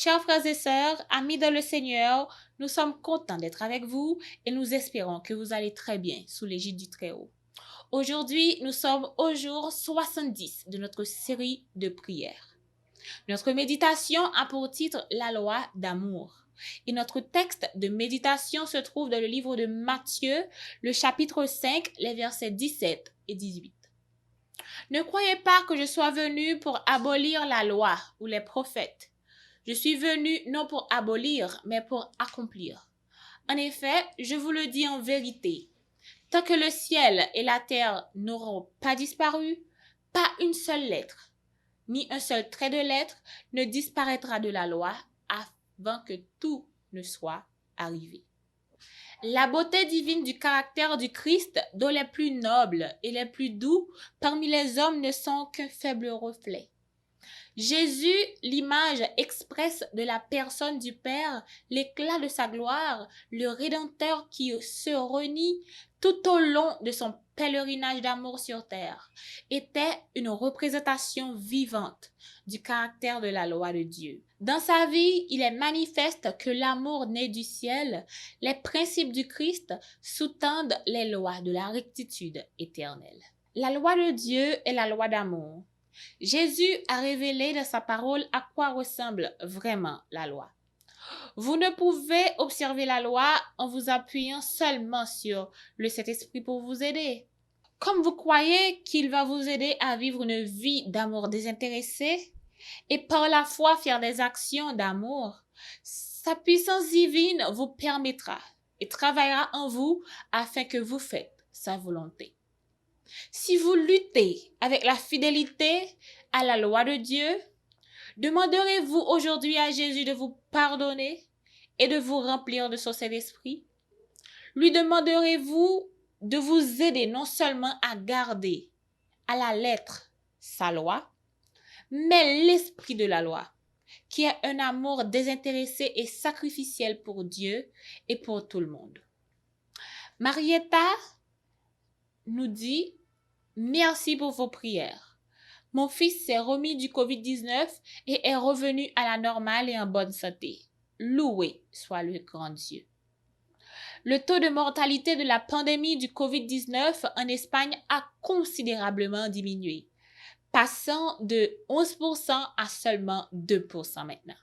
Chers frères et sœurs, amis dans le Seigneur, nous sommes contents d'être avec vous et nous espérons que vous allez très bien sous l'égide du Très-Haut. Aujourd'hui, nous sommes au jour 70 de notre série de prières. Notre méditation a pour titre La loi d'amour. Et notre texte de méditation se trouve dans le livre de Matthieu, le chapitre 5, les versets 17 et 18. Ne croyez pas que je sois venu pour abolir la loi ou les prophètes. Je suis venu non pour abolir, mais pour accomplir. En effet, je vous le dis en vérité, tant que le ciel et la terre n'auront pas disparu, pas une seule lettre, ni un seul trait de lettre ne disparaîtra de la loi avant que tout ne soit arrivé. La beauté divine du caractère du Christ, dont les plus nobles et les plus doux parmi les hommes ne sont qu'un faible reflet. Jésus, l'image expresse de la personne du Père, l'éclat de sa gloire, le Rédempteur qui se renie tout au long de son pèlerinage d'amour sur terre, était une représentation vivante du caractère de la loi de Dieu. Dans sa vie, il est manifeste que l'amour né du ciel, les principes du Christ sous-tendent les lois de la rectitude éternelle. La loi de Dieu est la loi d'amour. Jésus a révélé dans sa parole à quoi ressemble vraiment la loi. Vous ne pouvez observer la loi en vous appuyant seulement sur le Saint-Esprit pour vous aider. Comme vous croyez qu'il va vous aider à vivre une vie d'amour désintéressé et par la foi faire des actions d'amour, sa puissance divine vous permettra et travaillera en vous afin que vous faites sa volonté. Si vous luttez avec la fidélité à la loi de Dieu, demanderez-vous aujourd'hui à Jésus de vous pardonner et de vous remplir de son Saint-Esprit? Lui demanderez-vous de vous aider non seulement à garder à la lettre sa loi, mais l'esprit de la loi, qui est un amour désintéressé et sacrificiel pour Dieu et pour tout le monde. Marietta nous dit: merci pour vos prières. Mon fils s'est remis du COVID-19 et est revenu à la normale et en bonne santé. Loué soit le grand Dieu. Le taux de mortalité de la pandémie du COVID-19 en Espagne a considérablement diminué, passant de 11% à seulement 2% maintenant.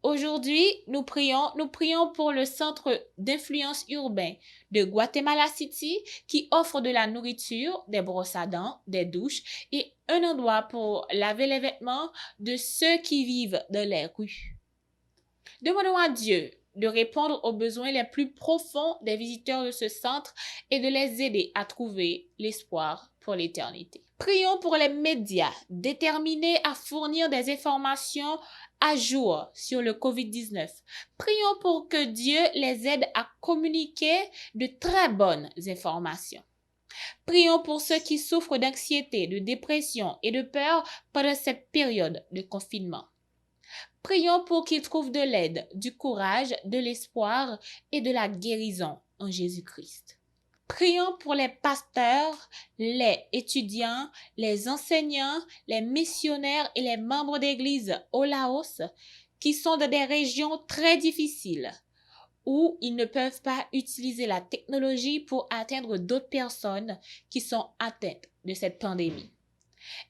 Aujourd'hui, nous prions pour le centre d'influence urbain de Guatemala City qui offre de la nourriture, des brosses à dents, des douches et un endroit pour laver les vêtements de ceux qui vivent dans les rues. Demandons à Dieu de répondre aux besoins les plus profonds des visiteurs de ce centre et de les aider à trouver l'espoir pour l'éternité. Prions pour les médias déterminés à fournir des informations à jour sur le COVID-19. Prions pour que Dieu les aide à communiquer de très bonnes informations. Prions pour ceux qui souffrent d'anxiété, de dépression et de peur pendant cette période de confinement. Prions pour qu'ils trouvent de l'aide, du courage, de l'espoir et de la guérison en Jésus-Christ. Prions pour les pasteurs, les étudiants, les enseignants, les missionnaires et les membres d'église au Laos qui sont dans des régions très difficiles où ils ne peuvent pas utiliser la technologie pour atteindre d'autres personnes qui sont atteintes de cette pandémie.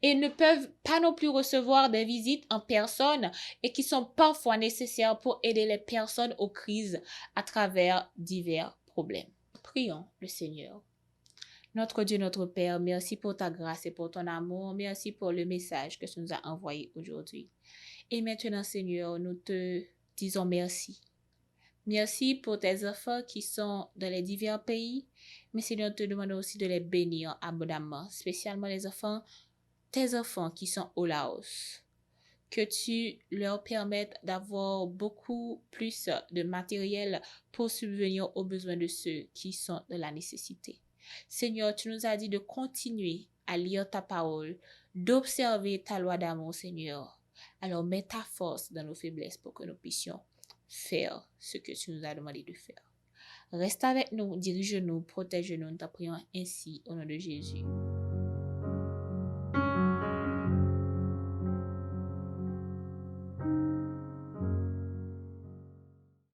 Et ne peuvent pas non plus recevoir des visites en personne et qui sont parfois nécessaires pour aider les personnes aux crises à travers divers problèmes. Prions le Seigneur. Notre Dieu, notre Père, merci pour ta grâce et pour ton amour. Merci pour le message que tu nous as envoyé aujourd'hui. Et maintenant, Seigneur, nous te disons merci. Merci pour tes enfants qui sont dans les divers pays. Mais Seigneur, nous te demandons aussi de les bénir abondamment, spécialement tes enfants qui sont au Laos. Que tu leur permettes d'avoir beaucoup plus de matériel pour subvenir aux besoins de ceux qui sont dans la nécessité. Seigneur, tu nous as dit de continuer à lire ta parole, d'observer ta loi d'amour, Seigneur. Alors mets ta force dans nos faiblesses pour que nous puissions faire ce que tu nous as demandé de faire. Reste avec nous, dirige-nous, protège-nous, nous t'en prions ainsi au nom de Jésus.